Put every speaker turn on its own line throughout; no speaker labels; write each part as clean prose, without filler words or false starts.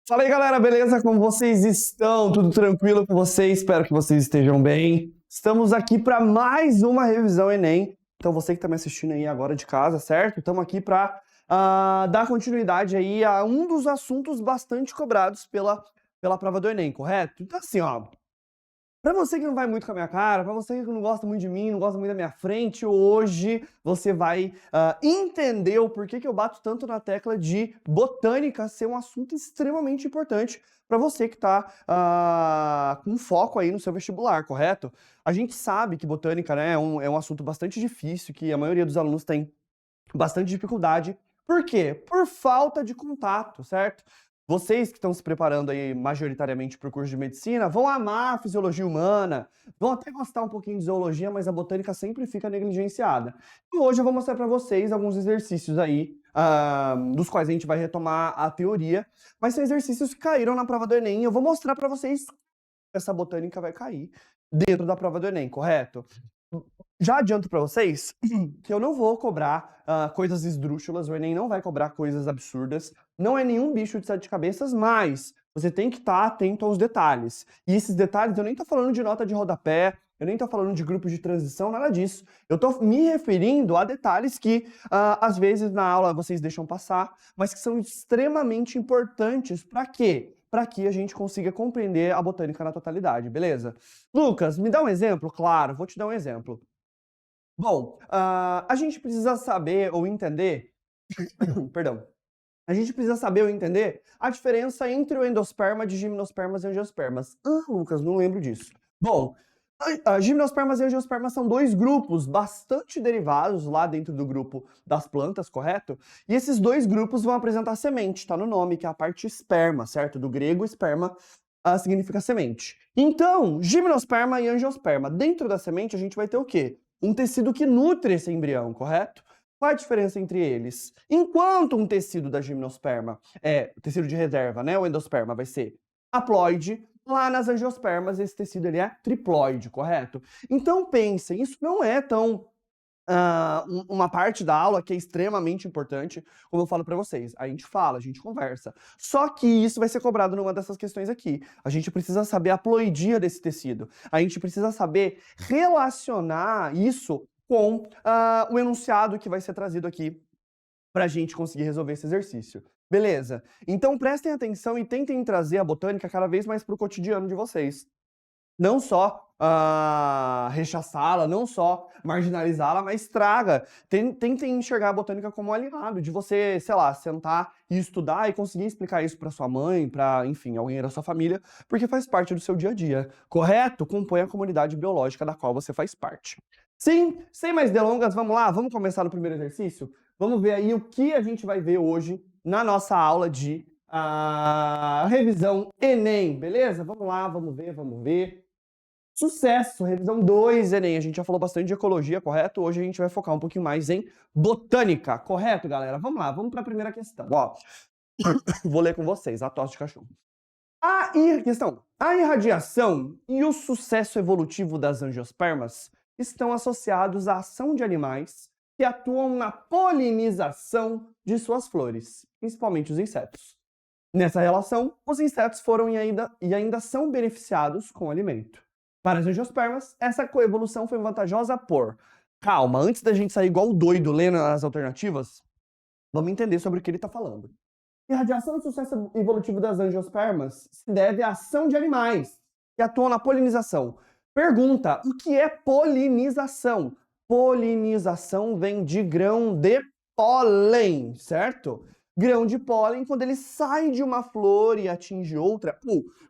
Fala aí, galera, beleza? Como vocês estão? Tudo tranquilo com vocês? Espero que vocês estejam bem. Estamos aqui para mais uma revisão Enem. Então, você que está me assistindo aí agora de casa, certo? Estamos aqui para dar continuidade aí a um dos assuntos bastante cobrados pela prova do Enem, correto? Então, assim, ó, pra você que não vai muito com a minha cara, pra você que não gosta muito de mim, não gosta muito da minha frente, hoje você vai entender o porquê que eu bato tanto na tecla de botânica ser um assunto extremamente importante para você que está com foco aí no seu vestibular, correto? A gente sabe que botânica, né, é um assunto bastante difícil, que a maioria dos alunos tem bastante dificuldade. Por quê? Por falta de contato, certo? Vocês que estão se preparando aí majoritariamente para o curso de medicina vão amar a fisiologia humana, vão até gostar um pouquinho de zoologia, mas a botânica sempre fica negligenciada. E hoje eu vou mostrar para vocês alguns exercícios aí, dos quais a gente vai retomar a teoria, mas são exercícios que caíram na prova do Enem e eu vou mostrar para vocês que essa botânica vai cair dentro da prova do Enem, correto? Já adianto para vocês que eu não vou cobrar coisas esdrúxulas, o Enem não vai cobrar coisas absurdas, não é nenhum bicho de sete cabeças, mas você tem que estar atento aos detalhes. E esses detalhes, eu nem tô falando de nota de rodapé, eu nem tô falando de grupos de transição, nada disso. Eu tô me referindo a detalhes que, às vezes, na aula vocês deixam passar, mas que são extremamente importantes para quê? Para que a gente consiga compreender a botânica na totalidade, beleza? Lucas, me dá um exemplo? Claro, vou te dar um exemplo. Bom, a gente precisa saber ou entender, perdão, a gente precisa saber ou entender a diferença entre o endosperma de gimnospermas e angiospermas. Lucas, não lembro disso. Bom, gimnospermas e angiospermas são dois grupos bastante derivados lá dentro do grupo das plantas, correto? E esses dois grupos vão apresentar semente, tá no nome, que é a parte esperma, certo? Do grego, esperma significa semente. Então, gimnosperma e angiosperma. Dentro da semente a gente vai ter o quê? Um tecido que nutre esse embrião, correto? Qual a diferença entre eles? Enquanto um tecido da gimnosperma o tecido de reserva, né, o endosperma vai ser haploide, lá nas angiospermas esse tecido ele é triploide, correto? Então pensem, isso não é tão uma parte da aula que é extremamente importante, como eu falo para vocês. A gente fala, a gente conversa. Só que isso vai ser cobrado numa dessas questões aqui. A gente precisa saber a ploidia desse tecido. A gente precisa saber relacionar isso com o enunciado que vai ser trazido aqui para a gente conseguir resolver esse exercício. Beleza? Então prestem atenção e tentem trazer a botânica cada vez mais para o cotidiano de vocês. Não só rechaçá-la, não só marginalizá-la, mas tentem enxergar a botânica como um aliado, de você, sei lá, sentar e estudar e conseguir explicar isso para sua mãe, para, enfim, alguém da sua família, porque faz parte do seu dia a dia, correto? Compõe a comunidade biológica da qual você faz parte. Sim, sem mais delongas, vamos lá, vamos começar no primeiro exercício? Vamos ver aí o que a gente vai ver hoje na nossa aula de revisão Enem, beleza? Vamos lá, vamos ver. Sucesso! Revisão 2, Enem. A gente já falou bastante de ecologia, correto? Hoje a gente vai focar um pouquinho mais em botânica, correto, galera? Vamos lá, vamos para a primeira questão. Ó, vou ler com vocês, a tosse de cachorro. A irradiação e o sucesso evolutivo das angiospermas estão associados à ação de animais que atuam na polinização de suas flores, principalmente os insetos. Nessa relação, os insetos foram e ainda são beneficiados com o alimento. Para as angiospermas, essa coevolução foi vantajosa por... Calma, antes da gente sair igual o doido lendo as alternativas, vamos entender sobre o que ele está falando. Irradiação e sucesso evolutivo das angiospermas se deve à ação de animais que atuam na polinização. Pergunta, o que é polinização? Polinização vem de grão de pólen, certo? Grão de pólen, quando ele sai de uma flor e atinge outra,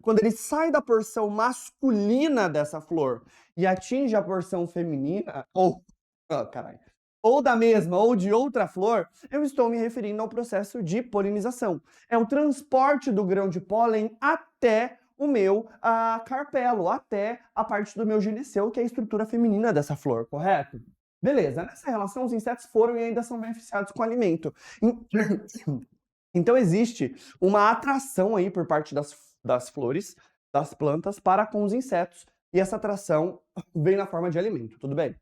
quando ele sai da porção masculina dessa flor e atinge a porção feminina, ou da mesma ou de outra flor, eu estou me referindo ao processo de polinização. É o transporte do grão de pólen até o meu carpelo, até a parte do meu gineceu, que é a estrutura feminina dessa flor, correto? Beleza, nessa relação os insetos foram e ainda são beneficiados com alimento. Então existe uma atração aí por parte das flores, das plantas, para com os insetos, e essa atração vem na forma de alimento, tudo bem?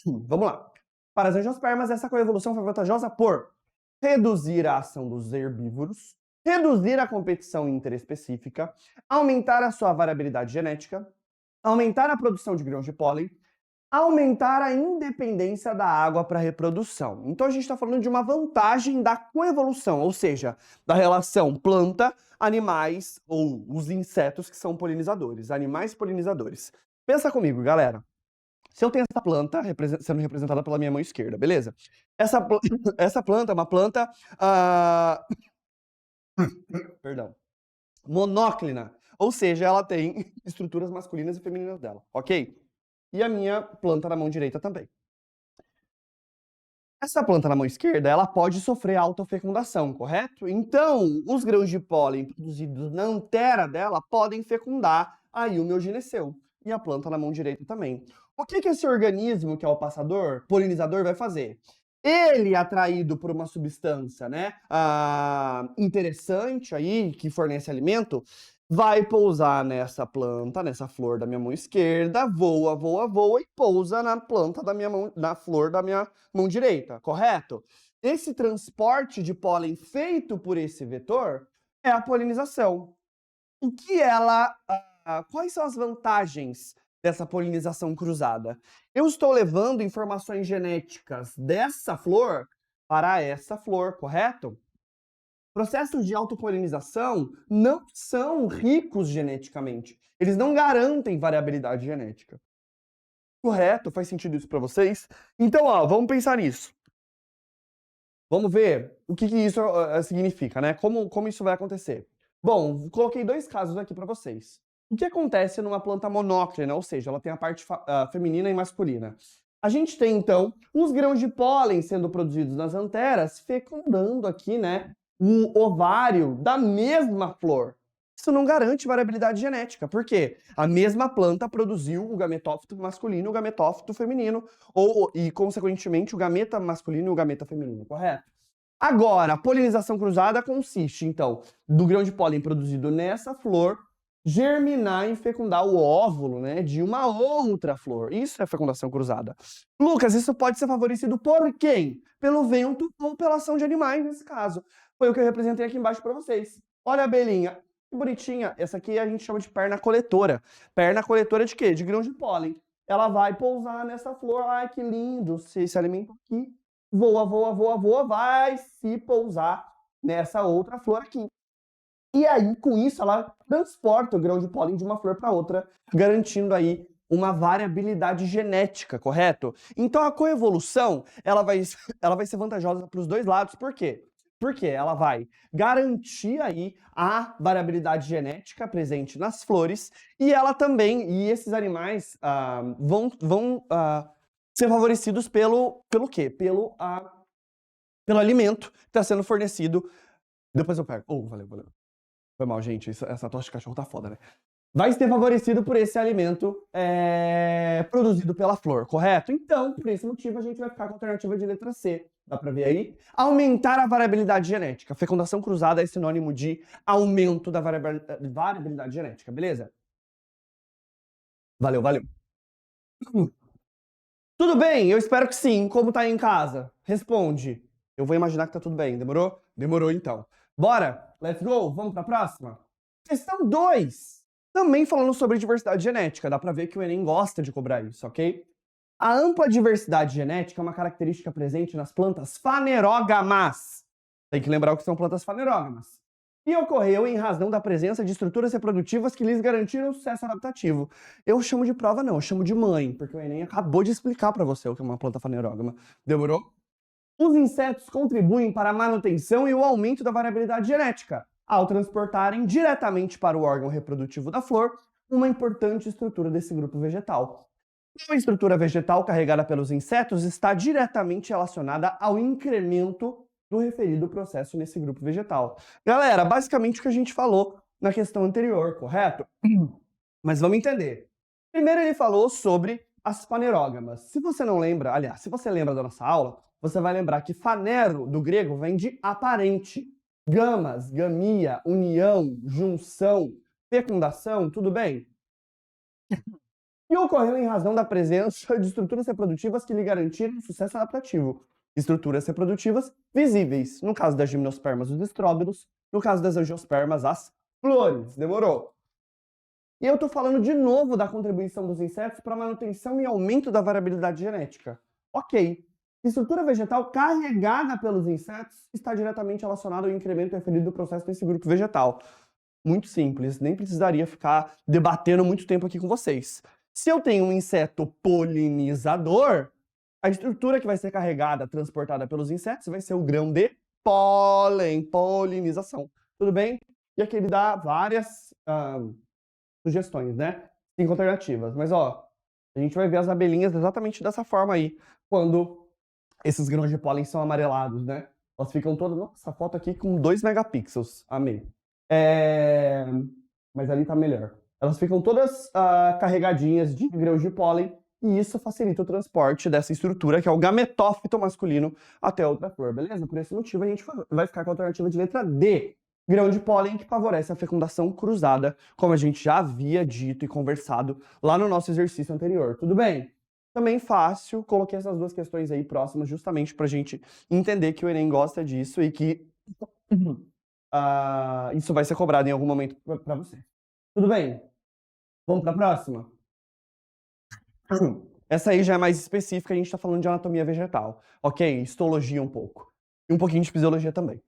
Vamos lá. Para as angiospermas, essa coevolução foi vantajosa por reduzir a ação dos herbívoros reduzir a competição interespecífica, aumentar a sua variabilidade genética, aumentar a produção de grãos de pólen, aumentar a independência da água para reprodução. Então a gente está falando de uma vantagem da coevolução, ou seja, da relação planta, animais ou os insetos que são polinizadores, animais polinizadores. Pensa comigo, galera. Se eu tenho essa planta sendo representada pela minha mão esquerda, beleza? Essa planta é uma planta perdão, monóclina, ou seja, ela tem estruturas masculinas e femininas dela, ok? E a minha planta na mão direita também. Essa planta na mão esquerda, ela pode sofrer autofecundação, correto? Então, os grãos de pólen produzidos na antera dela podem fecundar aí o meu gineceu. E a planta na mão direita também. O que esse organismo, que é o passador, polinizador, vai fazer? Ele, atraído por uma substância, né, interessante aí, que fornece alimento, vai pousar nessa planta, nessa flor da minha mão esquerda, voa, voa, voa e pousa na planta da minha mão, na flor da minha mão direita, correto? Esse transporte de pólen feito por esse vetor é a polinização. O que ela, quais são as vantagens dessa polinização cruzada? Eu estou levando informações genéticas dessa flor para essa flor, correto? Processos de autopolinização não são ricos geneticamente. Eles não garantem variabilidade genética. Correto? Faz sentido isso para vocês? Então, vamos pensar nisso. Vamos ver o que isso significa, né? Como isso vai acontecer. Bom, coloquei 2 casos aqui para vocês. O que acontece numa planta monóclina, ou seja, ela tem a parte feminina e masculina? A gente tem, então, os grãos de pólen sendo produzidos nas anteras, fecundando aqui, né, o ovário da mesma flor. Isso não garante variabilidade genética. Por quê? A mesma planta produziu o gametófito masculino e o gametófito feminino, e, consequentemente, o gameta masculino e o gameta feminino, correto? Agora, a polinização cruzada consiste, então, do grão de pólen produzido nessa flor germinar e fecundar o óvulo, né, de uma outra flor. Isso é fecundação cruzada. Lucas, isso pode ser favorecido por quem? Pelo vento ou pela ação de animais, nesse caso. Foi o que eu representei aqui embaixo para vocês. Olha a abelhinha, que bonitinha. Essa aqui a gente chama de perna coletora. Perna coletora de quê? De grão de pólen. Ela vai pousar nessa flor. Ai, que lindo. Se alimenta aqui. Voa, voa, voa, voa. Vai se pousar nessa outra flor aqui. E aí, com isso, ela transporta o grão de pólen de uma flor para outra, garantindo aí uma variabilidade genética, correto? Então, a coevolução, ela vai ser vantajosa para os dois lados. Por quê? Porque ela vai garantir aí a variabilidade genética presente nas flores e ela também, e esses animais vão ser favorecidos pelo quê? Pelo alimento que está sendo fornecido. Depois eu pego. Oh, valeu. Foi mal, gente. Essa tocha de cachorro tá foda, né? Vai ser favorecido por esse alimento produzido pela flor, correto? Então, por esse motivo, a gente vai ficar com a alternativa de letra C. Dá pra ver aí? Aumentar a variabilidade genética. Fecundação cruzada é sinônimo de aumento da variabilidade genética, beleza? Valeu. Tudo bem? Eu espero que sim. Como tá aí em casa? Responde. Eu vou imaginar que tá tudo bem. Demorou? Demorou, então. Bora? Let's go? Vamos pra próxima? Questão 2. Também falando sobre diversidade genética. Dá pra ver que o Enem gosta de cobrar isso, ok? A ampla diversidade genética é uma característica presente nas plantas fanerógamas. Tem que lembrar o que são plantas fanerógamas. E ocorreu em razão da presença de estruturas reprodutivas que lhes garantiram sucesso adaptativo. Eu chamo de prova não, eu chamo de mãe, porque o Enem acabou de explicar para você o que é uma planta fanerógama. Demorou? Os insetos contribuem para a manutenção e o aumento da variabilidade genética, ao transportarem diretamente para o órgão reprodutivo da flor uma importante estrutura desse grupo vegetal. A estrutura vegetal carregada pelos insetos está diretamente relacionada ao incremento do referido processo nesse grupo vegetal. Galera, basicamente o que a gente falou na questão anterior, correto? Mas vamos entender. Primeiro ele falou sobre as fanerógamas. Se você não lembra, aliás, se você lembra da nossa aula, você vai lembrar que fanero, do grego, vem de aparente. Gamas, gamia, união, junção, fecundação, tudo bem? E ocorreu em razão da presença de estruturas reprodutivas que lhe garantiram sucesso adaptativo. Estruturas reprodutivas visíveis, no caso das gimnospermas, os estróbilos, No caso das angiospermas, as flores. Demorou? E eu estou falando de novo da contribuição dos insetos para a manutenção e aumento da variabilidade genética. Ok. Estrutura vegetal carregada pelos insetos está diretamente relacionada ao incremento referido do processo nesse grupo vegetal. Muito simples, nem precisaria ficar debatendo muito tempo aqui com vocês. Se eu tenho um inseto polinizador, a estrutura que vai ser carregada, transportada pelos insetos, vai ser o grão de pólen, polinização. Tudo bem? E aqui ele dá várias sugestões, né? 5 alternativas. Mas, ó, a gente vai ver as abelhinhas exatamente dessa forma aí, quando esses grãos de pólen são amarelados, né? Elas ficam todas... Nossa, essa foto aqui com 2 megapixels. Amei. Mas ali tá melhor. Elas ficam todas carregadinhas de grãos de pólen e isso facilita o transporte dessa estrutura, que é o gametófito masculino, até outra flor, beleza? Por esse motivo, a gente vai ficar com a alternativa de letra D. Grão de pólen que favorece a fecundação cruzada, como a gente já havia dito e conversado lá no nosso exercício anterior. Tudo bem? Também fácil, coloquei essas duas questões aí próximas justamente para a gente entender que o Enem gosta disso e que isso vai ser cobrado em algum momento para você. Tudo bem? Vamos para a próxima? Essa aí já é mais específica, a gente está falando de anatomia vegetal, ok? Histologia um pouco. E um pouquinho de fisiologia também.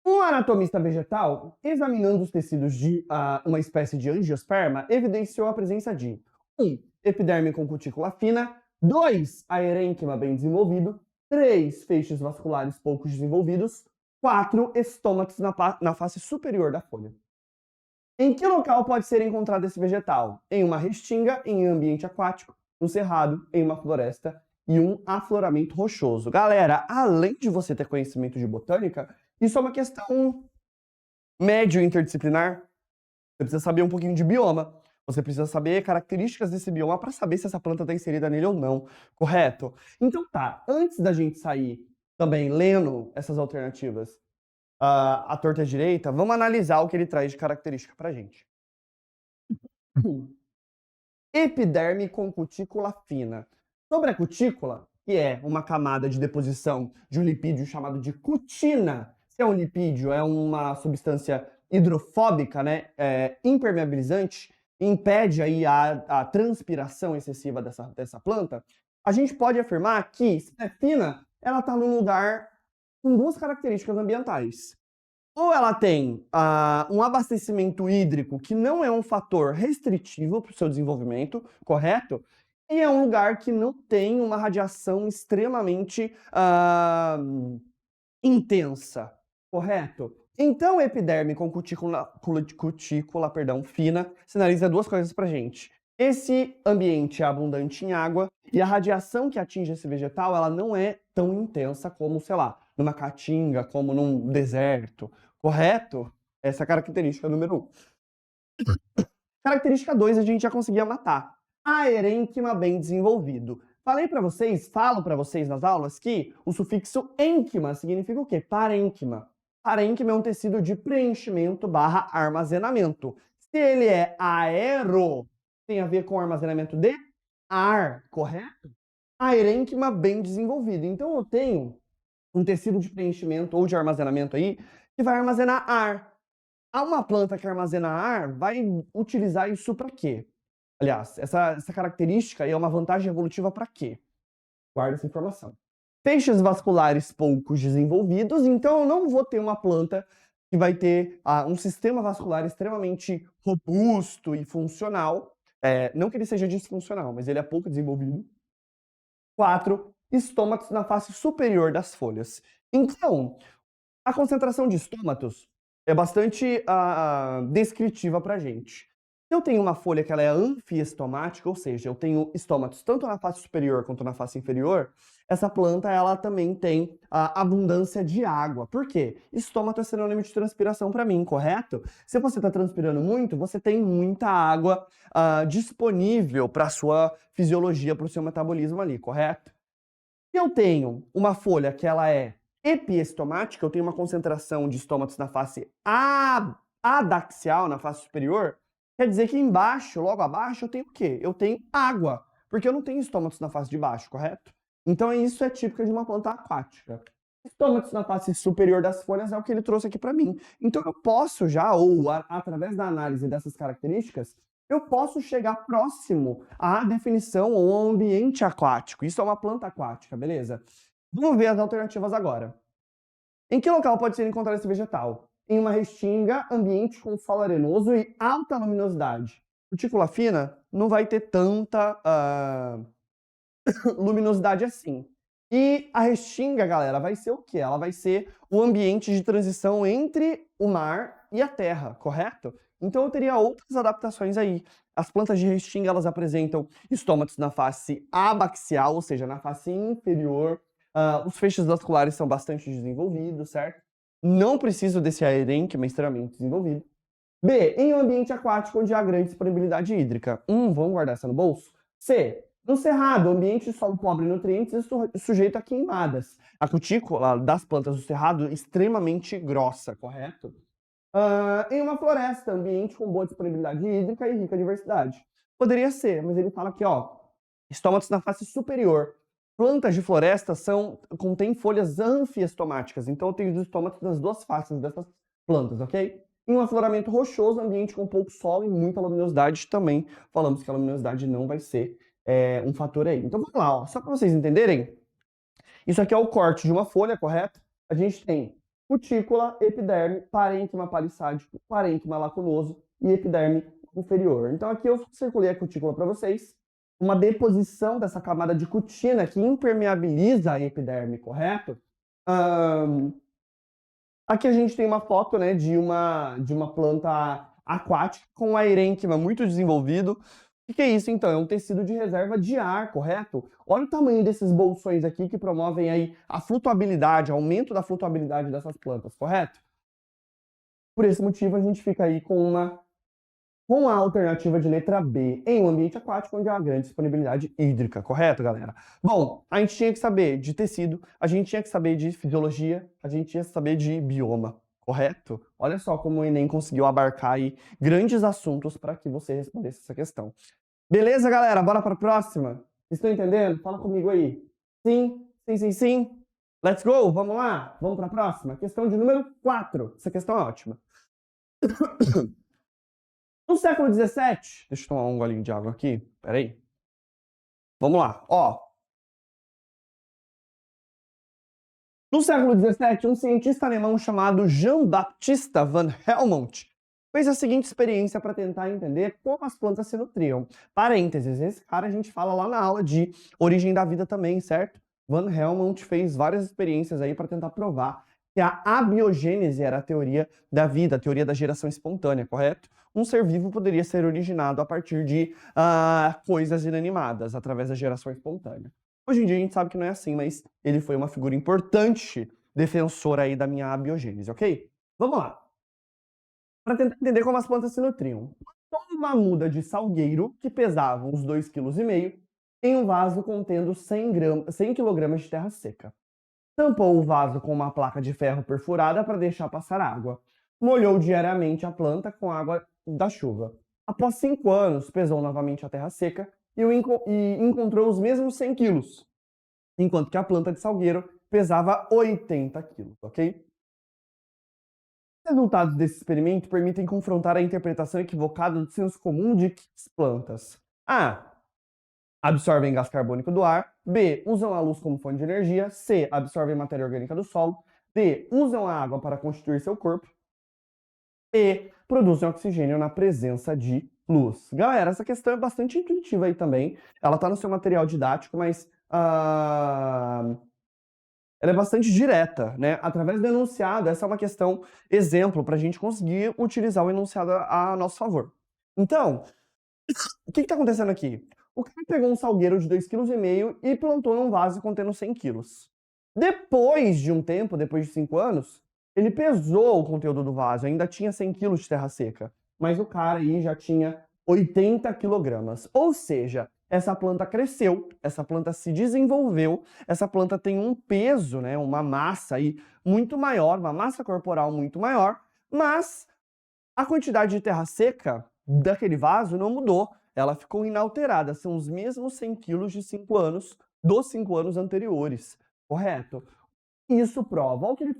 Um anatomista vegetal, examinando os tecidos de uma espécie de angiosperma, evidenciou a presença de 1. Epiderme com cutícula fina, 2. Aerênquima bem desenvolvido, 3. Feixes vasculares pouco desenvolvidos, 4. Estômatos na face superior da folha. Em que local pode ser encontrado esse vegetal? Em uma restinga, em ambiente aquático, no cerrado, em uma floresta e um afloramento rochoso. Galera, além de você ter conhecimento de botânica, isso é uma questão médio interdisciplinar. Você precisa saber um pouquinho de bioma. Você precisa saber características desse bioma para saber se essa planta está inserida nele ou não, correto? Então tá, antes da gente sair também lendo essas alternativas à torta direita, vamos analisar o que ele traz de característica para a gente. Epiderme com cutícula fina. Sobre a cutícula, que é uma camada de deposição de um lipídio chamado de cutina. Se é um lipídio, é uma substância hidrofóbica, né? Impermeabilizante, impede aí a transpiração excessiva dessa planta. A gente pode afirmar que, se é fina, ela está num lugar com duas características ambientais. Ou ela tem um abastecimento hídrico que não é um fator restritivo para o seu desenvolvimento, correto? E é um lugar que não tem uma radiação extremamente intensa, correto? Então, epiderme com cutícula fina sinaliza duas coisas para gente. Esse ambiente é abundante em água e a radiação que atinge esse vegetal ela não é tão intensa como, sei lá, numa caatinga, como num deserto, correto? Essa é a característica número 1. Característica 2 a gente já conseguia matar. Aerênquima bem desenvolvido. Falo para vocês nas aulas que o sufixo ênquima significa o quê? Parênquima. Parênquima é um tecido de preenchimento / armazenamento. Se ele é aero, tem a ver com armazenamento de ar, correto? Aerênquima bem desenvolvido. Então eu tenho um tecido de preenchimento ou de armazenamento aí que vai armazenar ar. Uma planta que armazena ar vai utilizar isso para quê? Aliás, essa característica é uma vantagem evolutiva para quê? Guarda essa informação. Feixes vasculares poucos desenvolvidos, então eu não vou ter uma planta que vai ter um sistema vascular extremamente robusto e funcional. Não que ele seja disfuncional, mas ele é pouco desenvolvido. 4. Estômatos na face superior das folhas. Então, a concentração de estômatos é bastante descritiva para a gente. Se eu tenho uma folha que ela é anfiestomática, ou seja, eu tenho estômatos tanto na face superior quanto na face inferior, essa planta ela também tem abundância de água. Por quê? Estômato é sinônimo de transpiração para mim, correto? Se você está transpirando muito, você tem muita água disponível para a sua fisiologia, para o seu metabolismo ali, correto? Se eu tenho uma folha que ela é epiestomática, eu tenho uma concentração de estômatos na face adaxial, na face superior, quer dizer que embaixo, logo abaixo, eu tenho o quê? Eu tenho água, porque eu não tenho estômatos na face de baixo, correto? Então isso é típico de uma planta aquática. Estômatos na face superior das folhas é o que ele trouxe aqui para mim. Então eu posso já, ou através da análise dessas características, eu posso chegar próximo à definição ou ao ambiente aquático. Isso é uma planta aquática, beleza? Vamos ver as alternativas agora. Em que local pode ser encontrado esse vegetal? Em uma restinga, ambiente com solo arenoso e alta luminosidade. Cutícula fina não vai ter tanta luminosidade assim. E a restinga, galera, vai ser o quê? Ela vai ser o ambiente de transição entre o mar e a terra, correto? Então eu teria outras adaptações aí. As plantas de restinga, elas apresentam estômatos na face abaxial, ou seja, na face inferior. Os feixes vasculares são bastante desenvolvidos, certo? Não preciso desse aerênquima extremamente desenvolvido. B, em um ambiente aquático onde há grande disponibilidade hídrica. Vamos guardar essa no bolso? C, no cerrado, ambiente de solo pobre em nutrientes e sujeito a queimadas. A cutícula das plantas do cerrado é extremamente grossa, correto? Em uma floresta, ambiente com boa disponibilidade hídrica e rica diversidade. Poderia ser, mas ele fala aqui, ó, estômatos na face superior. Plantas de floresta contêm folhas anfiestomáticas, então eu tenho os estômatos nas duas faces dessas plantas, ok? Em um afloramento rochoso, ambiente com pouco solo e muita luminosidade, também falamos que a luminosidade não vai ser um fator aí. Então vamos lá, ó, só para vocês entenderem, isso aqui é o corte de uma folha, correto? A gente tem cutícula, epiderme, parênquima palissádico, parênquima lacunoso e epiderme inferior. Então aqui eu circulei a cutícula para vocês, uma deposição dessa camada de cutina que impermeabiliza a epiderme, correto? Aqui a gente tem uma foto, né, de uma planta aquática com um aerênquima muito desenvolvido. O que é isso, então? É um tecido de reserva de ar, correto? Olha o tamanho desses bolsões aqui que promovem aí a flutuabilidade, aumento da flutuabilidade dessas plantas, correto? Por esse motivo, a gente fica aí com a alternativa de letra B, em um ambiente aquático onde há grande disponibilidade hídrica, correto, galera? Bom, a gente tinha que saber de tecido, a gente tinha que saber de fisiologia, a gente tinha que saber de bioma, correto? Olha só como o Enem conseguiu abarcar aí grandes assuntos para que você respondesse essa questão. Beleza, galera? Bora para a próxima? Estão entendendo? Fala comigo aí. Sim, sim, sim, sim. Let's go, vamos lá? Vamos para a próxima? Questão de número 4. Essa questão é ótima. No século XVII, deixa eu tomar um golinho de água aqui, peraí. Vamos lá, ó. No século XVII, um cientista alemão chamado Jean-Baptiste van Helmont fez a seguinte experiência para tentar entender como as plantas se nutriam. Parênteses, esse cara a gente fala lá na aula de origem da vida também, certo? Van Helmont fez várias experiências aí para tentar provar que a abiogênese era a teoria da vida, a teoria da geração espontânea, correto? Um ser vivo poderia ser originado a partir de coisas inanimadas, através da geração espontânea. Hoje em dia a gente sabe que não é assim, mas ele foi uma figura importante defensora aí da minha abiogênese, ok? Vamos lá. Para tentar entender como as plantas se nutriam. Plantou uma muda de salgueiro, que pesava uns 2,5 kg, em um vaso contendo 100 kg de terra seca. Tampou o vaso com uma placa de ferro perfurada para deixar passar água. Molhou diariamente a planta com água da chuva. Após 5 anos, pesou novamente a terra seca e encontrou os mesmos 100 quilos, enquanto que a planta de salgueiro pesava 80 quilos, ok? Os resultados desse experimento permitem confrontar a interpretação equivocada do senso comum de que as plantas A. Absorvem gás carbônico do ar. B. Usam a luz como fonte de energia. C. Absorvem matéria orgânica do solo. D. Usam a água para constituir seu corpo. E. Produzem oxigênio na presença de luz. Galera, essa questão é bastante intuitiva aí também. Ela está no seu material didático, mas ela é bastante direta, né? Através do enunciado, essa é uma questão exemplo para a gente conseguir utilizar o enunciado a nosso favor. Então, o que está acontecendo aqui? O cara pegou um salgueiro de 2,5 kg e plantou num vaso contendo 100 kg. Depois de um tempo, depois de 5 anos, ele pesou o conteúdo do vaso, ainda tinha 100 kg de terra seca, mas o cara aí já tinha 80 kg. Ou seja, essa planta cresceu, essa planta se desenvolveu, essa planta tem um peso, né, uma massa aí muito maior, uma massa corporal muito maior, mas a quantidade de terra seca daquele vaso não mudou, ela ficou inalterada, são os mesmos 100 quilos de 5 anos, dos 5 anos anteriores, correto? Isso prova. Olha o que ele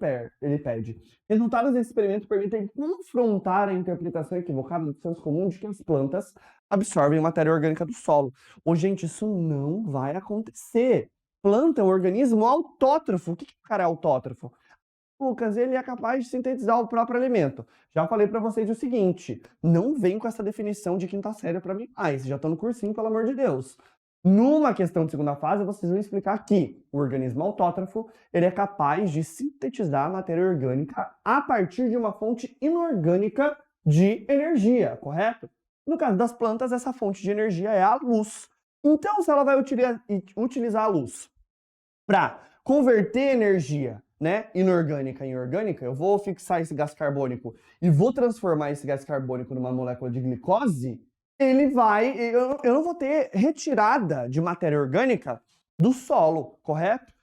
pede. Resultados desse experimento permitem confrontar a interpretação equivocada do senso comum de que as plantas absorvem matéria orgânica do solo. Ô, gente, isso não vai acontecer. Planta é um organismo autótrofo. O que o cara é autótrofo? Lucas, ele é capaz de sintetizar o próprio alimento. Já falei para vocês o seguinte, não vem com essa definição de quinta série para mim. Vocês já estão no cursinho, pelo amor de Deus. Numa questão de segunda fase, vocês vão explicar que o organismo autótrofo ele é capaz de sintetizar a matéria orgânica a partir de uma fonte inorgânica de energia, correto? No caso das plantas, essa fonte de energia é a luz. Então, se ela vai utilizar a luz para converter energia, né, inorgânica em orgânica, eu vou fixar esse gás carbônico e vou transformar esse gás carbônico numa molécula de glicose, eu não vou ter retirada de matéria orgânica do solo, correto?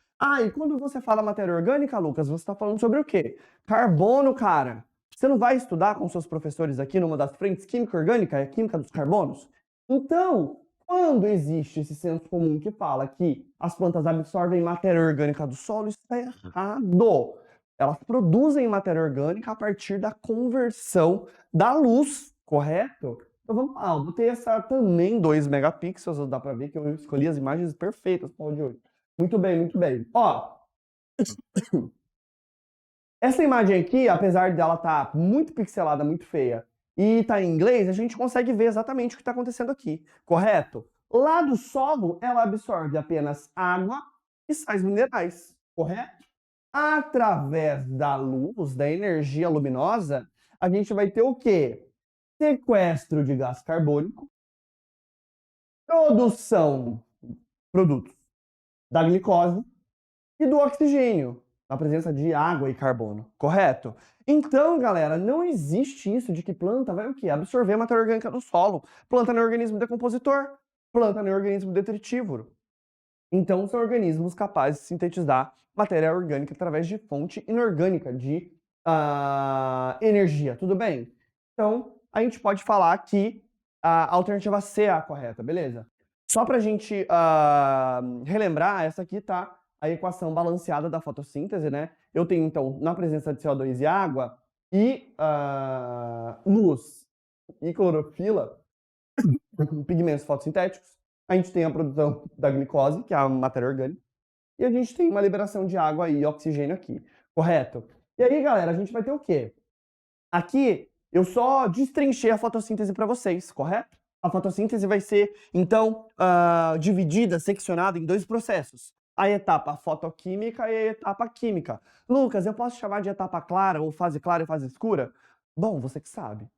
E quando você fala matéria orgânica, Lucas, você está falando sobre o quê? Carbono, cara. Você não vai estudar com seus professores aqui numa das frentes química orgânica, a química dos carbonos? Então, quando existe esse senso comum que fala que as plantas absorvem matéria orgânica do solo, isso está errado. Elas produzem matéria orgânica a partir da conversão da luz, correto? Então vamos lá, eu botei essa também 2 megapixels, dá para ver que eu escolhi as imagens perfeitas para o de hoje. Muito bem, muito bem. Ó, essa imagem aqui, apesar dela estar muito pixelada, muito feia, e tá em inglês, a gente consegue ver exatamente o que está acontecendo aqui, correto? Lá do solo, ela absorve apenas água e sais minerais, correto? Através da luz, da energia luminosa, a gente vai ter o quê? Sequestro de gás carbônico, produtos da glicose e do oxigênio, na presença de água e carbono, correto? Então, galera, não existe isso de que planta vai o quê? Absorver a matéria orgânica do solo. Planta não é organismo decompositor, planta não é organismo detritívoro. Então, são organismos capazes de sintetizar matéria orgânica através de fonte inorgânica de energia, tudo bem? Então, a gente pode falar que a alternativa C é a correta, beleza? Só para a gente relembrar, essa aqui tá a equação balanceada da fotossíntese, né? Eu tenho, então, na presença de CO2 e água, e luz e clorofila, pigmentos fotossintéticos, a gente tem a produção da glicose, que é a matéria orgânica, e a gente tem uma liberação de água e oxigênio aqui, correto? E aí, galera, a gente vai ter o quê? Aqui, eu só destrinchei a fotossíntese para vocês, correto? A fotossíntese vai ser, então, dividida, seccionada em 2 processos. A etapa fotoquímica e a etapa química. Lucas, eu posso chamar de etapa clara, ou fase clara e fase escura? Bom, você que sabe.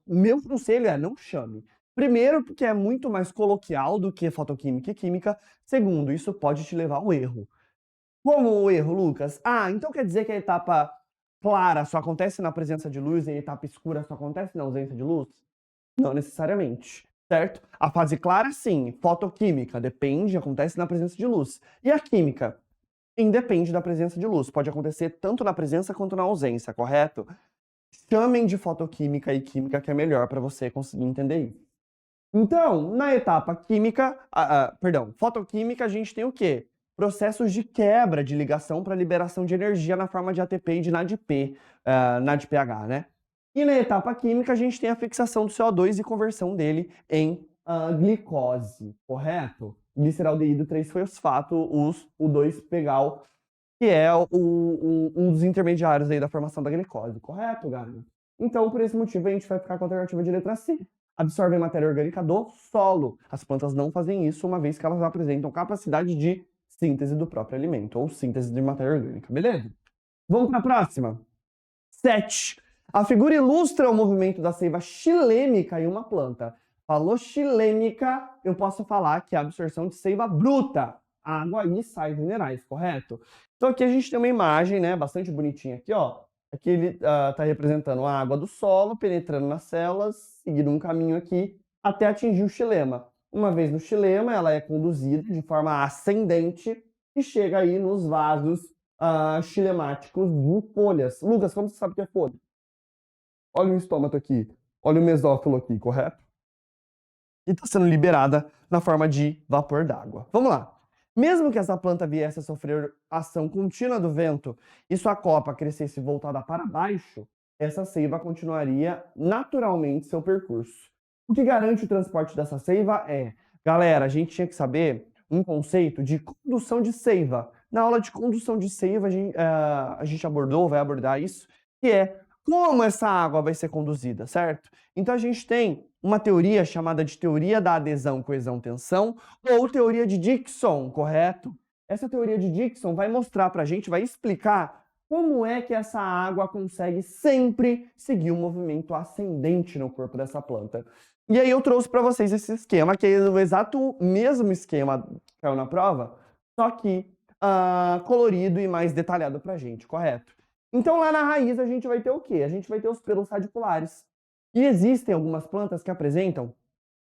Meu conselho é não chame. Primeiro, porque é muito mais coloquial do que fotoquímica e química. Segundo, isso pode te levar ao erro. Como o erro, Lucas? Então quer dizer que a etapa clara só acontece na presença de luz e a etapa escura só acontece na ausência de luz? Não necessariamente, certo? A fase clara, sim, fotoquímica, depende, acontece na presença de luz. E a química? Independe da presença de luz, pode acontecer tanto na presença quanto na ausência, correto? Chamem de fotoquímica e química que é melhor para você conseguir entender isso. Então, na etapa química, fotoquímica, a gente tem o quê? Processos de quebra de ligação para liberação de energia na forma de ATP e de NADP, NADPH, né? E na etapa química, a gente tem a fixação do CO2 e conversão dele em glicose, correto? Gliceraldeído 3-fosfato, o 2-pegal, que é um dos intermediários aí da formação da glicose, correto, galera? Então, por esse motivo, a gente vai ficar com a alternativa de letra C. Absorvem matéria orgânica do solo. As plantas não fazem isso, uma vez que elas apresentam capacidade de síntese do próprio alimento, ou síntese de matéria orgânica, beleza? Vamos para a próxima. 7. A figura ilustra o movimento da seiva xilêmica em uma planta. Falou xilêmica, eu posso falar que é a absorção de seiva bruta, água e sais minerais, correto? Então aqui a gente tem uma imagem, né, bastante bonitinha aqui, ó. Aqui ele está representando a água do solo penetrando nas células, seguindo um caminho aqui até atingir o xilema. Uma vez no xilema, ela é conduzida de forma ascendente e chega aí nos vasos xilemáticos de folhas. Lucas, como você sabe que é folha? Olha o estômago aqui, olha o mesófilo aqui, correto? E está sendo liberada na forma de vapor d'água. Vamos lá. Mesmo que essa planta viesse a sofrer ação contínua do vento e sua copa crescesse voltada para baixo, essa seiva continuaria naturalmente seu percurso. O que garante o transporte dessa seiva é, galera, a gente tinha que saber um conceito de condução de seiva. Na aula de condução de seiva, a gente abordou, vai abordar isso, que é como essa água vai ser conduzida, certo? Então a gente tem uma teoria chamada de teoria da adesão, coesão, tensão, ou teoria de Dickson, correto? Essa teoria de Dickson vai mostrar pra gente, vai explicar como é que essa água consegue sempre seguir um movimento ascendente no corpo dessa planta. E aí eu trouxe para vocês esse esquema, que é o exato mesmo esquema que caiu na prova, só que colorido e mais detalhado pra gente, correto? Então lá na raiz a gente vai ter o quê? A gente vai ter os pelos radiculares. E existem algumas plantas que apresentam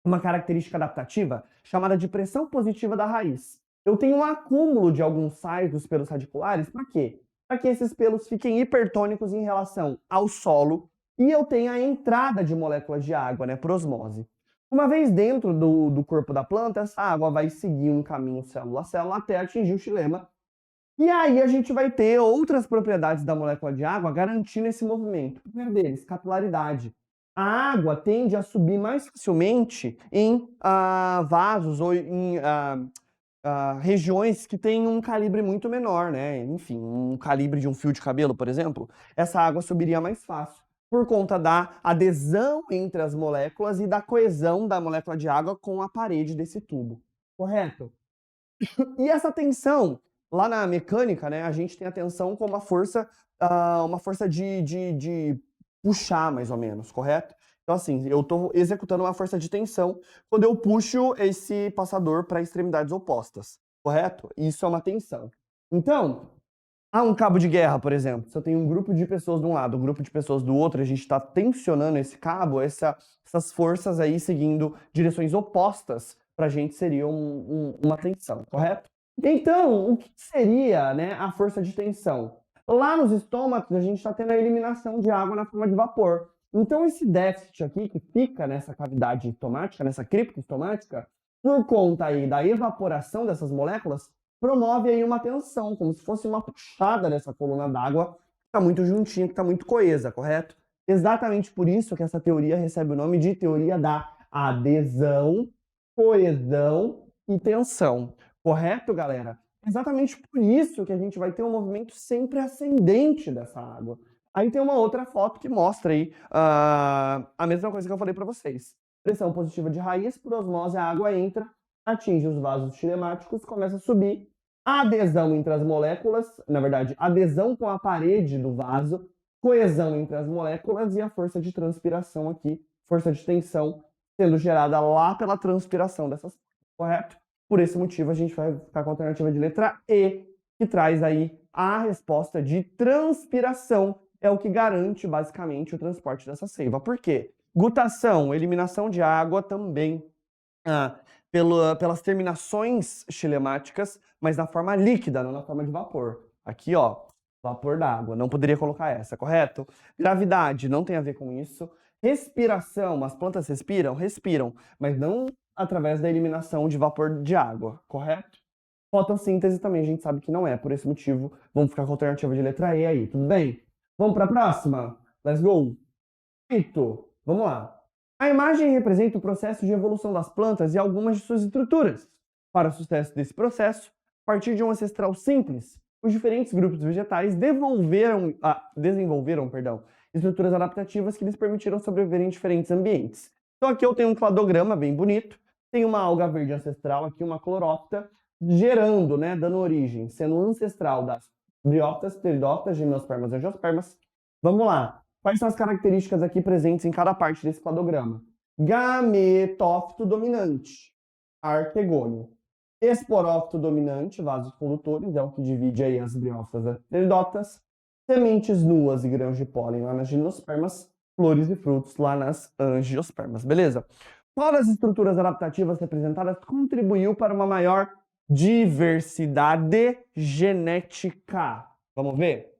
uma característica adaptativa chamada de pressão positiva da raiz. Eu tenho um acúmulo de alguns sais dos pelos radiculares, para quê? Para que esses pelos fiquem hipertônicos em relação ao solo e eu tenha a entrada de moléculas de água, né, por osmose. Uma vez dentro do corpo da planta, essa água vai seguir um caminho célula a célula até atingir o xilema. E aí a gente vai ter outras propriedades da molécula de água garantindo esse movimento. O primeiro deles, capilaridade. A água tende a subir mais facilmente em vasos ou em regiões que têm um calibre muito menor, né? Enfim, um calibre de um fio de cabelo, por exemplo, essa água subiria mais fácil, por conta da adesão entre as moléculas e da coesão da molécula de água com a parede desse tubo, correto? E essa tensão, lá na mecânica, né, a gente tem a tensão como uma força de puxar, mais ou menos, correto? Então, assim, eu estou executando uma força de tensão quando eu puxo esse passador para extremidades opostas, correto? Isso é uma tensão. Então, há um cabo de guerra, por exemplo. Se eu tenho um grupo de pessoas de um lado, um grupo de pessoas do outro, a gente está tensionando esse cabo, essas forças aí seguindo direções opostas, para a gente seria uma tensão, correto? Então, o que seria, né, a força de tensão? Lá nos estômagos, a gente está tendo a eliminação de água na forma de vapor. Então, esse déficit aqui, que fica nessa cavidade estomática, nessa cripta estomática, por conta aí da evaporação dessas moléculas, promove aí uma tensão, como se fosse uma puxada nessa coluna d'água, que está muito juntinha, que está muito coesa, correto? Exatamente por isso que essa teoria recebe o nome de teoria da adesão, coesão e tensão. Correto, galera? Exatamente por isso que a gente vai ter um movimento sempre ascendente dessa água. Aí tem uma outra foto que mostra aí a mesma coisa que eu falei para vocês. Pressão positiva de raiz, por osmose a água entra, atinge os vasos xilemáticos, começa a subir. A adesão entre as moléculas, na verdade, adesão com a parede do vaso, coesão entre as moléculas e a força de transpiração aqui, força de tensão, sendo gerada lá pela transpiração dessas, correto? Por esse motivo, a gente vai ficar com a alternativa de letra E, que traz aí a resposta de transpiração. É o que garante, basicamente, o transporte dessa seiva. Por quê? Gutação, eliminação de água também pelas terminações xilemáticas, mas na forma líquida, não na forma de vapor. Aqui, ó, vapor d'água. Não poderia colocar essa, correto? Gravidade, não tem a ver com isso. Respiração, as plantas respiram? Respiram, mas não através da eliminação de vapor de água, correto? Fotossíntese também a gente sabe que não é, por esse motivo vamos ficar com a alternativa de letra E aí, tudo bem? Vamos para a próxima? Let's go! Feito! Vamos lá. A imagem representa o processo de evolução das plantas e algumas de suas estruturas. Para o sucesso desse processo, a partir de um ancestral simples, os diferentes grupos vegetais desenvolveram estruturas adaptativas que lhes permitiram sobreviver em diferentes ambientes. Então aqui eu tenho um cladograma bem bonito, tem uma alga verde ancestral aqui, uma cloróptera, gerando, né, dando origem, sendo ancestral das briófitas, pteridófitas, gimnospermas e angiospermas. Vamos lá. Quais são as características aqui presentes em cada parte desse cladograma? Gametófito dominante, arquegônio. Esporófito dominante, vasos condutores, é o que divide aí as briófitas das pteridófitas. Sementes nuas e grãos de pólen lá nas gimnospermas, flores e frutos lá nas angiospermas, beleza? Qual das estruturas adaptativas representadas contribuiu para uma maior diversidade genética? Vamos ver?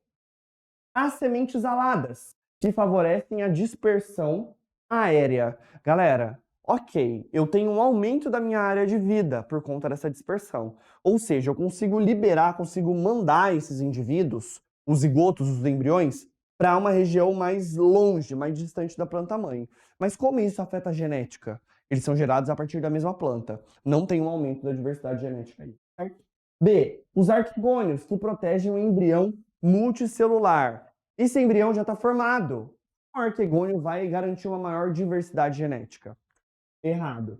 As sementes aladas, que favorecem a dispersão aérea. Galera, Ok, eu tenho um aumento da minha área de vida por conta dessa dispersão. Ou seja, eu consigo liberar, consigo mandar esses indivíduos, os zigotos, os embriões, para uma região mais longe, mais distante da planta-mãe. Mas como isso afeta a genética? Eles são gerados a partir da mesma planta. Não tem um aumento da diversidade genética aí, certo? B. Os arquigônios, que protegem o embrião multicelular. Esse embrião já está formado. O arquigônio vai garantir uma maior diversidade genética. Errado.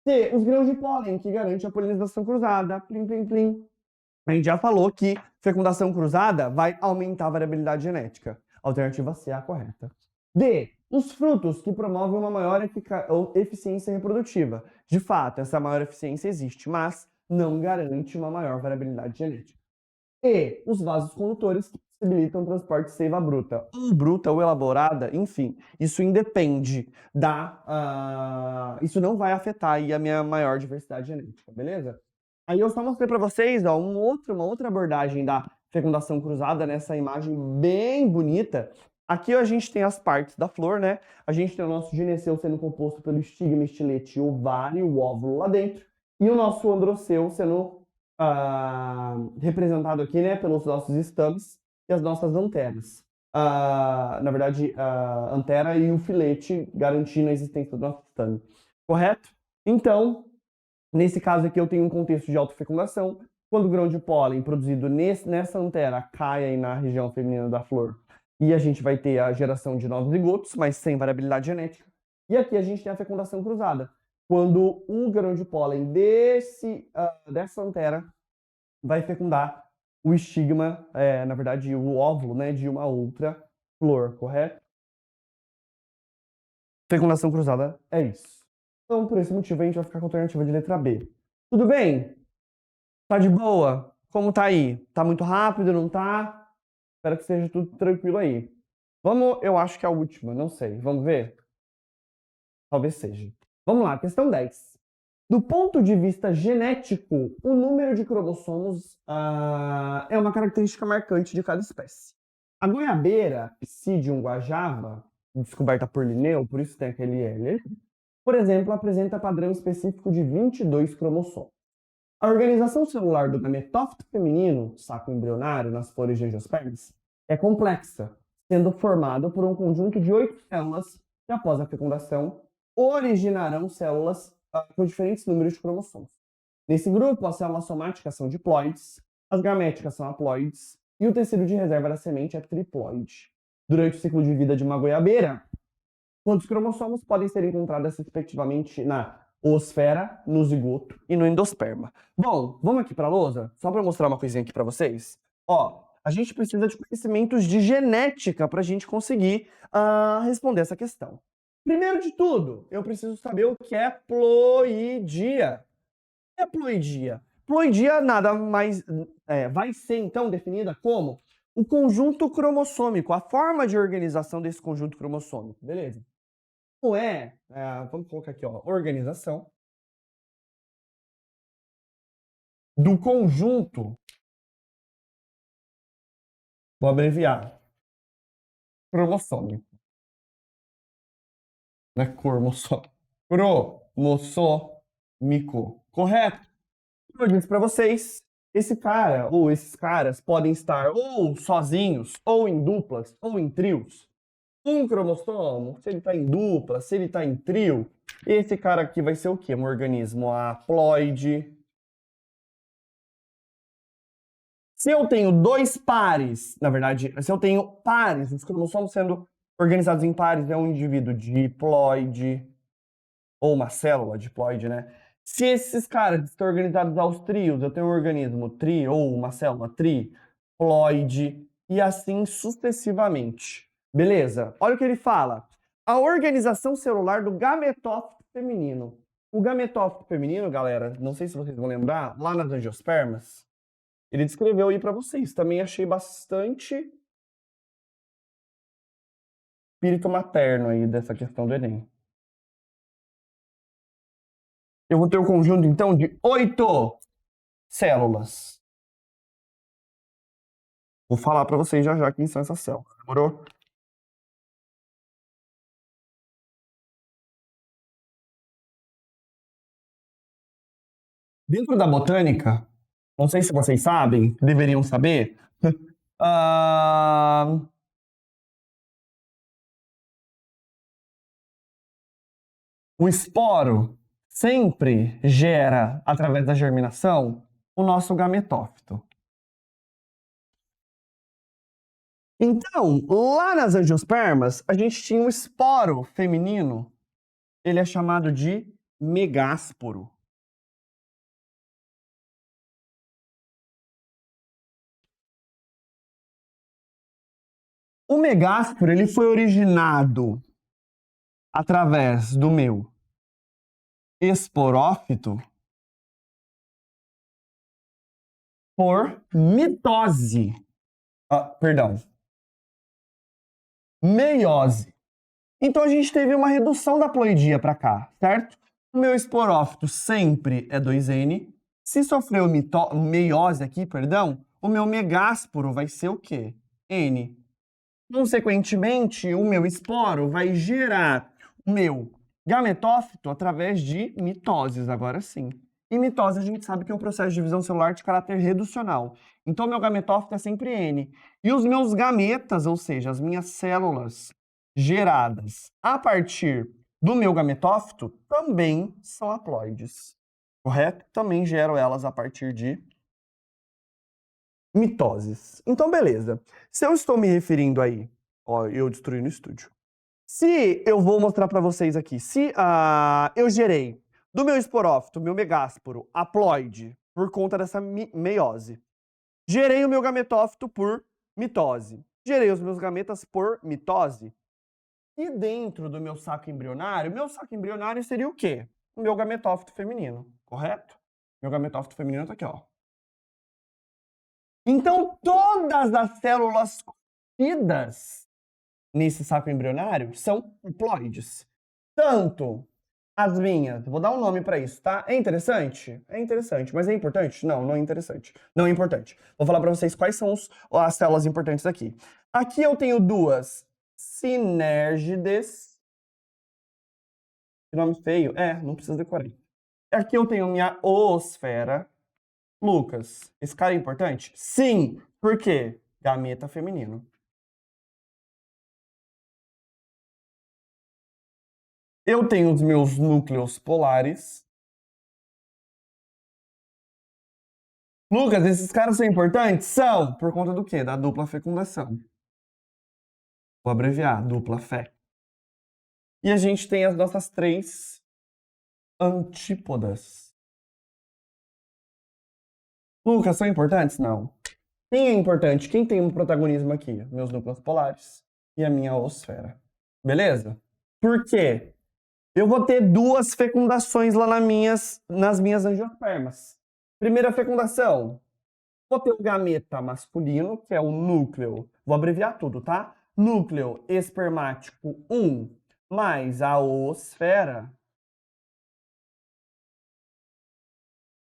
C. Os grãos de pólen, que garante a polinização cruzada. Plim, plim, plim. A gente já falou que fecundação cruzada vai aumentar a variabilidade genética. Alternativa C é a correta. D. Os frutos, que promovem uma maior eficiência reprodutiva. De fato, essa maior eficiência existe, mas não garante uma maior variabilidade genética. E os vasos condutores, que possibilitam o transporte de seiva bruta, ou bruta ou elaborada, enfim, isso independe isso não vai afetar aí a minha maior diversidade genética, beleza? Aí eu só mostrei para vocês, ó, uma outra abordagem da fecundação cruzada nessa imagem bem bonita. Aqui a gente tem as partes da flor, né? A gente tem o nosso gineceu sendo composto pelo estigma, estilete e ovário, o óvulo lá dentro, e o nosso androceu sendo representado aqui, né, pelos nossos estams e as nossas anteras. Na verdade, a antera e o filete garantindo a existência do nosso estame. Correto? Então, nesse caso aqui eu tenho um contexto de autofecundação. Quando o grão de pólen produzido nessa antera cai aí na região feminina da flor, e a gente vai ter a geração de novos zigotos, mas sem variabilidade genética. E aqui a gente tem a fecundação cruzada, quando um grão de pólen dessa antera vai fecundar o estigma, na verdade, o óvulo, né, de uma outra flor, correto? Fecundação cruzada é isso. Então, por esse motivo, a gente vai ficar com a alternativa de letra B. Tudo bem? Tá de boa? Como tá aí? Tá muito rápido, não tá? Espero que seja tudo tranquilo aí. Vamos, eu acho que é a última, não sei. Vamos ver? Talvez seja. Vamos lá, questão 10. Do ponto de vista genético, o número de cromossomos é uma característica marcante de cada espécie. A goiabeira, Psidium guajava, descoberta por Linneu, por isso tem aquele L, por exemplo, apresenta padrão específico de 22 cromossomos. A organização celular do gametófito feminino, saco embrionário nas flores de angiospermas, é complexa, sendo formado por um conjunto de 8 células que, após a fecundação, originarão células com diferentes números de cromossomos. Nesse grupo, as células somáticas são diploides, as gaméticas são haploides e o tecido de reserva da semente é triploide. Durante o ciclo de vida de uma goiabeira, quantos cromossomos podem ser encontrados respectivamente na oosfera, no zigoto e no endosperma? Bom, vamos aqui para a lousa, só para mostrar uma coisinha aqui para vocês. Ó, a gente precisa de conhecimentos de genética para a gente conseguir responder essa questão. Primeiro de tudo, eu preciso saber o que é ploidia. O que é ploidia? Ploidia nada mais vai ser então definida como o conjunto cromossômico, a forma de organização desse conjunto cromossômico, beleza? Não vamos colocar aqui, ó, organização do conjunto, vou abreviar, cromossômico, não é cromossômico, cromossômico, correto? Como eu disse para vocês, esse cara ou esses caras podem estar ou sozinhos, ou em duplas, ou em trios. Um cromossomo, se ele está em dupla, se ele está em trio, esse cara aqui vai ser o quê? Um organismo haploide. Se eu tenho dois pares, na verdade, se eu tenho pares, os cromossomos sendo organizados em pares, é um indivíduo diploide, ou uma célula diploide, né? Se esses caras estão organizados aos trios, eu tenho um organismo tri, ou uma célula triploide, e assim sucessivamente. Beleza? Olha o que ele fala. A organização celular do gametófito feminino. O gametófito feminino, galera, não sei se vocês vão lembrar, lá nas angiospermas, ele descreveu aí para vocês. Também achei bastante espírito materno aí dessa questão do Enem. Eu vou ter um conjunto, então, de 8 células. Vou falar para vocês já já quem são essas células. Demorou? Dentro da botânica, não sei se vocês sabem, deveriam saber, ah, o esporo sempre gera, através da germinação, o nosso gametófito. Então, lá nas angiospermas, a gente tinha um esporo feminino, ele é chamado de megásporo. O megásporo, ele foi originado através do meu esporófito por mitose. Perdão. Meiose. Então a gente teve uma redução da ploidia para cá, certo? O meu esporófito sempre é 2N. Se sofreu meiose aqui, perdão, o meu megásporo vai ser o quê? N. Consequentemente, o meu esporo vai gerar o meu gametófito através de mitoses, agora sim. E mitose a gente sabe que é um processo de divisão celular de caráter reducional. Então, meu gametófito é sempre N. E os meus gametas, ou seja, as minhas células geradas a partir do meu gametófito, também são haploides. Correto? Também gero elas a partir de mitoses. Então, beleza. Se eu estou me referindo aí, ó, eu destruí no estúdio. Se eu vou mostrar para vocês aqui, se eu gerei do meu esporófito, meu megásporo, haploide, por conta dessa meiose. Gerei o meu gametófito por mitose. Gerei os meus gametas por mitose. E dentro do meu saco embrionário seria o quê? O meu gametófito feminino, correto? Meu gametófito feminino tá aqui, ó. Então, todas as células contidas nesse saco embrionário são haploides. Tanto as minhas, vou dar um nome para isso, tá? É interessante? É interessante, mas é importante? Não, não é interessante. Não é importante. Vou falar para vocês quais são as células importantes aqui. Aqui eu tenho duas sinérgides. Que nome feio? Não precisa decorar. Aqui eu tenho minha oosfera. Lucas, esse cara é importante? Sim. Por quê? Gameta feminino. Eu tenho os meus núcleos polares. Lucas, esses caras são importantes? São. Por conta do quê? Da dupla fecundação. Vou abreviar, dupla fé. E a gente tem as nossas 3 antípodas. Lucas, são importantes? Não. Quem é importante? Quem tem um protagonismo aqui? Meus núcleos polares e a minha osfera. Beleza? Por quê? Eu vou ter 2 fecundações lá nas minhas angiospermas. Primeira fecundação. Vou ter o gameta masculino, que é o núcleo. Vou abreviar tudo, tá? Núcleo espermático 1 mais a oosfera.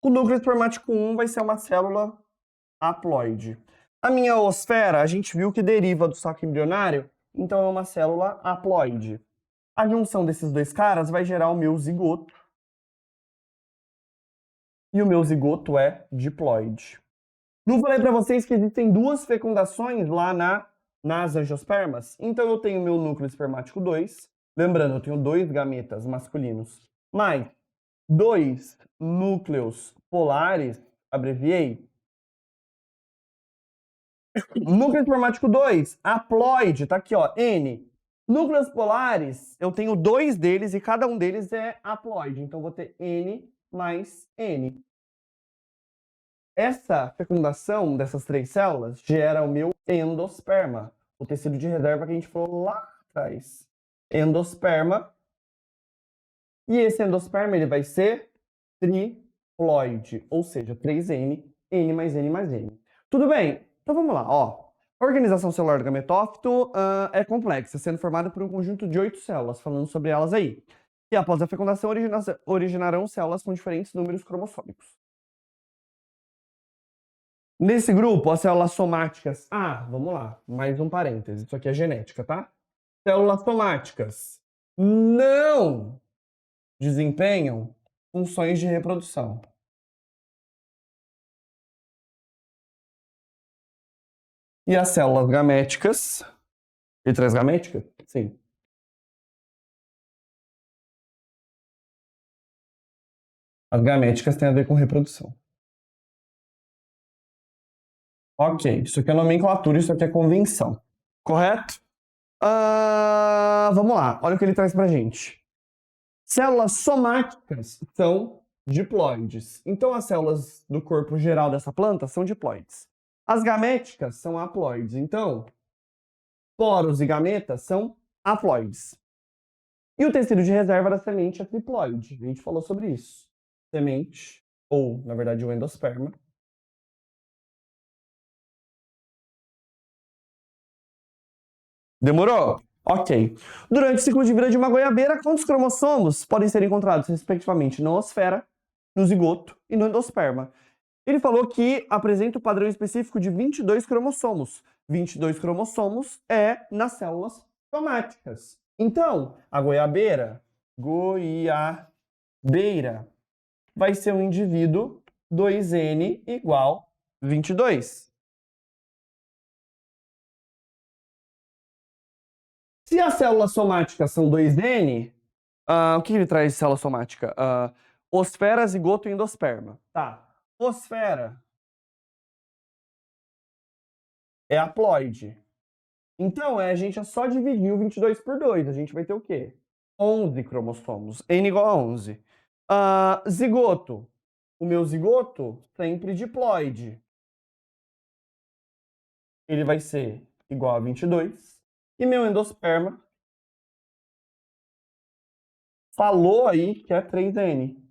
O núcleo espermático 1 vai ser uma célula haploide. A minha oosfera, a gente viu que deriva do saco embrionário, então é uma célula haploide. A junção desses 2 caras vai gerar o meu zigoto. E o meu zigoto é diploide. Não falei para vocês que existem 2 fecundações lá nas angiospermas? Então eu tenho meu núcleo espermático 2. Lembrando, eu tenho 2 gametas masculinos, mais 2 núcleos polares, abreviei. Núcleo espermático 2, haploide, tá aqui, ó, N. Núcleos polares, eu tenho 2 deles e cada um deles é haploide. Então, vou ter N mais N. Essa fecundação dessas 3 células gera o meu endosperma, o tecido de reserva que a gente falou lá atrás. Endosperma. E esse endosperma ele vai ser triploide, ou seja, 3N, N mais N mais N. Tudo bem? Então vamos lá, ó. A organização celular do gametófito é complexa, sendo formada por um conjunto de 8 células, falando sobre elas aí. E após a fecundação originarão células com diferentes números cromossômicos. Nesse grupo, as células somáticas... vamos lá, mais um parêntese, isso aqui é genética, tá? Células somáticas não desempenham funções de reprodução. E as células gaméticas... Ele traz gamética? Sim. As gaméticas têm a ver com reprodução. Ok, isso aqui é nomenclatura, isso aqui é convenção. Correto? Vamos lá, olha o que ele traz pra gente. Células somáticas são diploides. Então, as células do corpo geral dessa planta são diploides. As gaméticas são haploides. Então, poros e gametas são haploides. E o tecido de reserva da semente é triploide. A gente falou sobre isso. Semente, ou, na verdade, o endosperma. Demorou? Ok. Durante o ciclo de vida de uma goiabeira, quantos cromossomos podem ser encontrados, respectivamente, na osfera, no zigoto e no endosperma? Ele falou que apresenta o padrão específico de 22 cromossomos. 22 cromossomos é nas células somáticas. Então, a goiabeira vai ser um indivíduo 2N igual 22. Se as células somáticas são 2N, o que ele traz de célula somática? Osfera, zigoto e endosperma. Tá. Osfera é haploide. Então, a gente só dividiu 22 por 2. A gente vai ter o quê? 11 cromossomos. N igual a 11. Zigoto. O meu zigoto sempre diploide. Ele vai ser igual a 22. E meu endosperma falou aí que é 3N.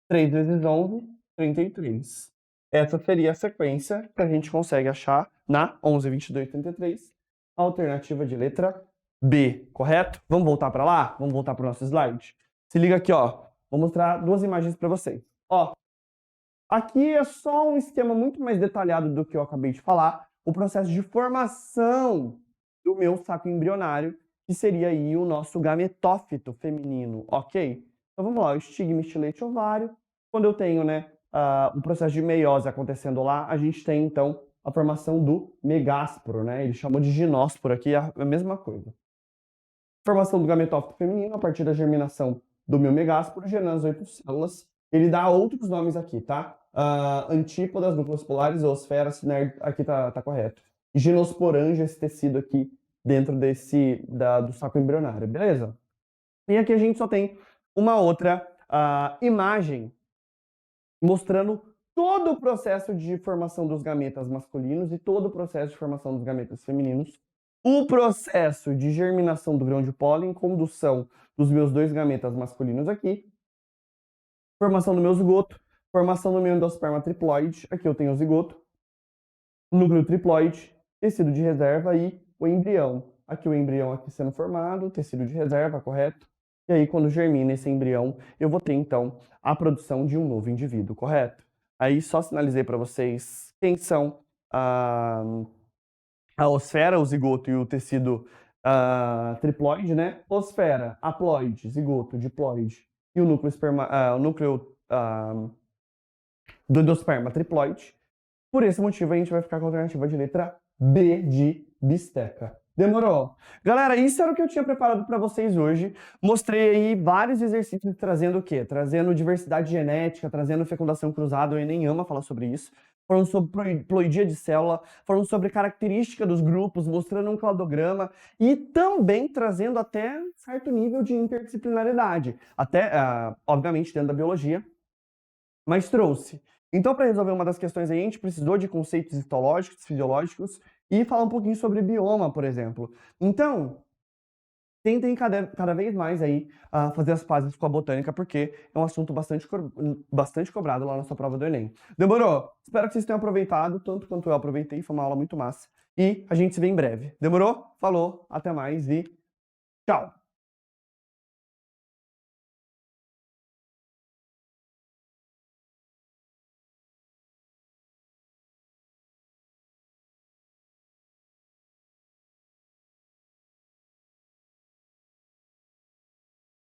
3 vezes 11, 33. Essa seria a sequência que a gente consegue achar na 11, 22, 33. Alternativa de letra B, correto? Vamos voltar para lá? Vamos voltar para o nosso slide? Se liga aqui, ó. Vou mostrar duas imagens para vocês. Ó, aqui é só um esquema muito mais detalhado do que eu acabei de falar. O processo de formação do meu saco embrionário, que seria aí o nosso gametófito feminino, ok? Então vamos lá, o estigma, estilete, ovário. Quando eu tenho, né, o processo de meiose acontecendo lá, a gente tem, então, a formação do megásporo, né? Ele chamou de ginósporo aqui, é a mesma coisa. Formação do gametófito feminino a partir da germinação do meu megásporo, gerando as 8 células. Ele dá outros nomes aqui, tá? Antípodas, núcleos polares, osferas, aqui tá correto. Ginosporangia, esse tecido aqui dentro do saco embrionário, beleza? E aqui a gente só tem uma outra imagem mostrando todo o processo de formação dos gametas masculinos e todo o processo de formação dos gametas femininos. O processo de germinação do grão de pólen, condução dos meus 2 gametas masculinos aqui, formação do meu zigoto, formação do meu endosperma triploide, aqui eu tenho o zigoto, núcleo triploide, tecido de reserva e o embrião. Aqui o embrião aqui sendo formado, tecido de reserva, correto? E aí, quando germina esse embrião, eu vou ter, então, a produção de um novo indivíduo, correto? Aí, só sinalizei para vocês quem são a osfera, o zigoto e o tecido triploide, né? Osfera, haploide, zigoto, diploide e o núcleo, do endosperma triploide. Por esse motivo, a gente vai ficar com a alternativa de letra B de bisteca. Demorou? Galera, isso era o que eu tinha preparado para vocês hoje. Mostrei aí vários exercícios trazendo o quê? Trazendo diversidade genética, trazendo fecundação cruzada, o Enem ama falar sobre isso. Falando sobre ploidia de célula, falando sobre característica dos grupos, mostrando um cladograma e também trazendo até certo nível de interdisciplinaridade. Até, obviamente, dentro da biologia, mas trouxe. Então, para resolver uma das questões aí, a gente precisou de conceitos histológicos, fisiológicos e falar um pouquinho sobre bioma, por exemplo. Então, tentem cada vez mais aí fazer as pazes com a botânica, porque é um assunto bastante cobrado lá na sua prova do Enem. Demorou? Espero que vocês tenham aproveitado, tanto quanto eu aproveitei, foi uma aula muito massa. E a gente se vê em breve. Demorou? Falou, até mais e tchau!